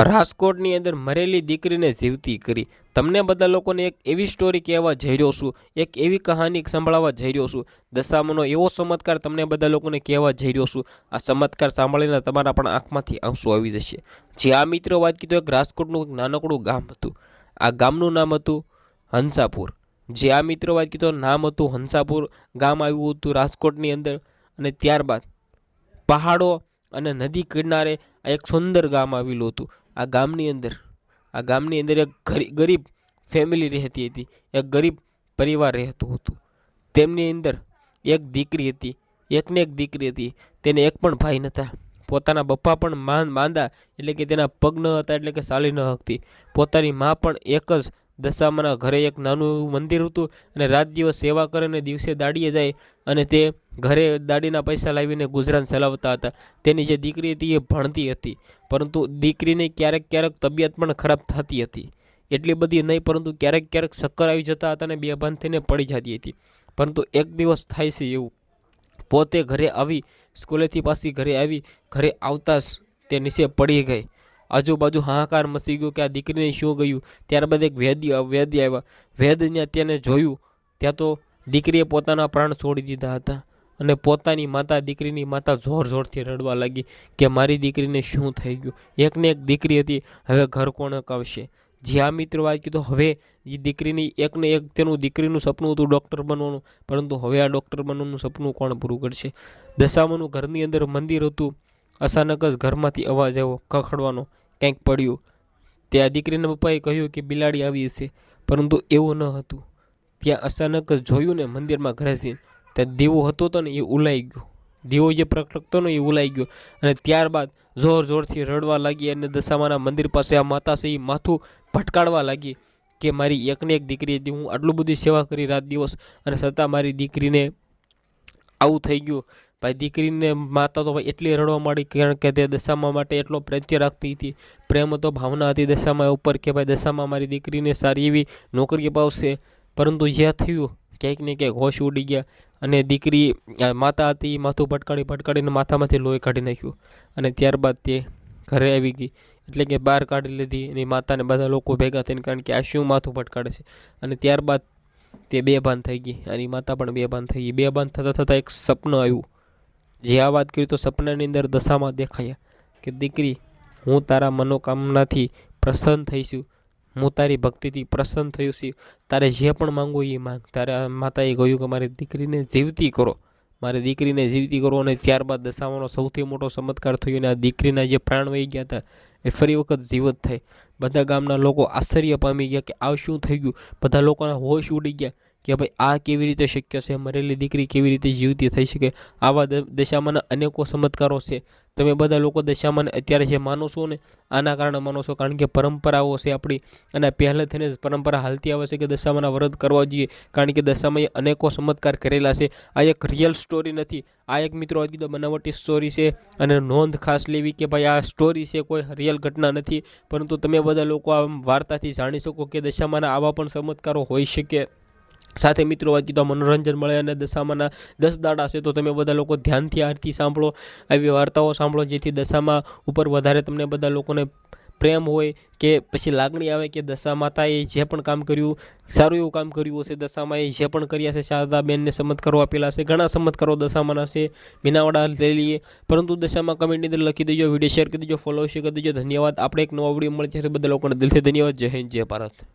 રાજકોટની અંદર મરેલી દીકરીને જીવતી કરી। તમને બધા લોકોને એક એવી સ્ટોરી કહેવા જઈ રહ્યો છું, એક એવી કહાની સંભળાવવા જઈ રહ્યો છું। દશામાનો એવો ચમત્કાર તમને બધા લોકોને કહેવા જઈ રહ્યો છું। આ ચમત્કાર સાંભળીને તમારા પણ આંખમાંથી આંસુ આવી જશે। જે આ મિત્રો વાત કીધું, એક રાજકોટનું એક નાનકડું ગામ હતું। આ ગામનું નામ હતું હંસાપુર। જે આ મિત્રો વાત કીધું, નામ હતું હંસાપુર। ગામ આવ્યું હતું રાજકોટની અંદર, અને ત્યારબાદ પહાડો અને નદી કિનારે એક સુંદર ગામ આવેલું હતું। આ ગામની અંદર એક ગરીબ ફેમિલી રહેતી હતી, એક ગરીબ પરિવાર રહેતું હતું। તેમની અંદર એક દીકરી હતી, એકને એક દીકરી હતી। તેને એક પણ ભાઈ નહોતા। પોતાના પપ્પા પણ માંદા, એટલે કે તેના પગ ન હતા, એટલે કે ચાલી ન શકતી। પોતાની માં પણ એક જ દશામાના ઘરે એક નાનું એવું મંદિર હતું, અને રાત દિવસ સેવા કરે અને દિવસે દાડીએ જાય, અને તે ઘરે દાડીના પૈસા લાવીને ગુજરાન ચલાવતા હતા। તેની જે દીકરી હતી એ ભણતી હતી, પરંતુ દીકરીને ક્યારેક તબિયત પણ ખરાબ થતી હતી। એટલી બધી નહીં, પરંતુ ક્યારેક ચક્કર આવી જતા હતા અને બેભાન થઈને પડી જતી હતી। પરંતુ એક દિવસ થાય છે એવું, પોતે ઘરે આવી, સ્કૂલેથી પાછી ઘરે આવી, ઘરે આવતા જ તે નીચે પડી ગઈ। આજુબાજુ હાહાકાર મચી ગયો કે આ દીકરીને શું ગયું। ત્યારબાદ એક વેદ આવ્યા। વેદને તેને જોયું, ત્યાં તો દીકરીએ પોતાના પ્રાણ છોડી દીધા હતા, અને પોતાની માતા, દીકરીની માતા જોરથી રડવા લાગી કે મારી દીકરીને શું થઈ ગયું। એકને એક દીકરી હતી, હવે ઘર કોણ અકાવશે। જે આ મિત્રો વાત કીધું, હવે એ દીકરીની એકને એક તેનું દીકરીનું સપનું હતું ડૉક્ટર બનવાનું, પરંતુ હવે આ ડૉક્ટર બનવાનું સપનું કોણ પૂરું કરશે। દશામાનું ઘરની અંદર મંદિર હતું। અચાનક જ ઘરમાંથી અવાજ આવ્યો ખખડવાનો, કંઈક પડ્યું। ત્યાં દીકરીના પપ્પાએ કહ્યું કે બિલાડી આવી હશે, પરંતુ એવું ન હતું। ત્યાં અચાનક જ જોયું ને મંદિરમાં ઘરે જઈને, ત્યાં દીવો હતો ને એ ઉલાઈ ગયો। દીવો જે પ્રગટતો ને એ ઉલાઈ ગયો, અને ત્યારબાદ જોરથી રડવા લાગી, અને દશામાના મંદિર પાસે આ માતા છે એ માથું ભટકાડવા લાગી કે મારી એકને એક દીકરી હતી, હું આટલું બધી સેવા કરી રાત દિવસ, અને છતાં મારી દીકરીને આવું થઈ ગયું। ભાઈ દીકરીને માતા તો ભાઈ એટલી રડવા માંડી, કારણ કે તે દશામા માટે એટલો પ્રેત્ય રાખતી હતી, પ્રેમ હતો, ભાવના હતી દશામા ઉપર કે ભાઈ દશામા મારી દીકરીને સારી એવી નોકરી અપાવશે। પરંતુ જે થયું, ક્યાંક ને ક્યાંક હોશ ઉડી ગયા, અને દીકરી માતા હતી એ માથું ભટકાડીને માથામાંથી લોહી કાઢી નાખ્યું, અને ત્યારબાદ તે ઘરે આવી ગઈ, એટલે કે બહાર કાઢી લીધી એની માતાને બધા લોકો ભેગા થઈને, કારણ કે આ શું માથું ભટકાડે છે। અને ત્યારબાદ તે બેભાન થઈ ગઈ, અને માતા પણ બેભાન થઈ ગઈ। બેભાન થતાં એક સપનું આવ્યું। જે આ વાત કરી તો સપનાની અંદર દશામાં દેખાયા કે દીકરી, હું તારા મનોકામનાથી પ્રસન્ન થઈશું, હું તારી ભક્તિથી પ્રસન્ન થયું છું, તારે જે પણ માંગવું એ માંગ। તારા માતાએ કહ્યું કે મારી દીકરીને જીવતી કરો, મારી દીકરીને જીવતી કરો। અને ત્યારબાદ દશામાનો સૌથી મોટો ચમત્કાર થયો, અને આ દીકરીના જે પ્રાણ વહી ગયા હતા એ ફરી વખત જીવત થઈ। બધા ગામના લોકો આશ્ચર્ય પામી ગયા કે આ શું થઈ ગયું। બધા લોકોના હોશ ઉડી ગયા કે ભાઈ આ કેવી રીતે શક્ય છે, મરેલી દીકરી કેવી રીતે જીવતી થઈ શકે। આવા દશામાના અનેકો ચમત્કારો છે। તમે બધા લોકો દશામાને અત્યારે જે માનો છો ને, આના કારણે માનો છો, કારણ કે પરંપરાઓ છે આપણી, અને પહેલેથી જ પરંપરા હાલતી આવે છે કે દશામાના વ્રત કરવા જોઈએ, કારણ કે દશામાએ અનેકો ચમત્કાર કરેલા છે। આ એક રિયલ સ્ટોરી નથી, આ એક મિત્રો હતી તો બનાવટી સ્ટોરી છે, અને નોંધ ખાસ લેવી કે ભાઈ આ સ્ટોરી છે, કોઈ રિયલ ઘટના નથી। પરંતુ તમે બધા લોકો આ વાર્તાથી જાણી શકો કે દશામાના આવા પણ ચમત્કારો હોઈ શકે। સાથે મિત્રો વાત કીધું મનોરંજન મળે, અને દશામાના 10 દાડા છે, તો તમે બધા લોકો ધ્યાનથી આરતી સાંભળો, આવી વાર્તાઓ સાંભળો, જેથી દશામા ઉપર વધારે તમને બધા લોકોને પ્રેમ હોય કે પછી લાગણી આવે કે દશા માતાએ જે પણ કામ કર્યું, સારું એવું કામ કર્યું હશે। દશામાએ જે પણ કર્યા છે, શારદાબેનને ચમત્કારો આપેલા છે, ઘણા ચમત્કારો દશામાના છે, મીનાવાડા લઈ લઈએ। પરંતુ દશામાં કમેન્ટની અંદર લખી દેજો, વિડીયો શેર કરી દેજો, ફોલો કરી દેજો। ધન્યવાદ। આપણે એક નવો વિડીયો મળે છે, બધા લોકોને દિલથી ધન્યવાદ। જય હિન્દ, જય ભારત।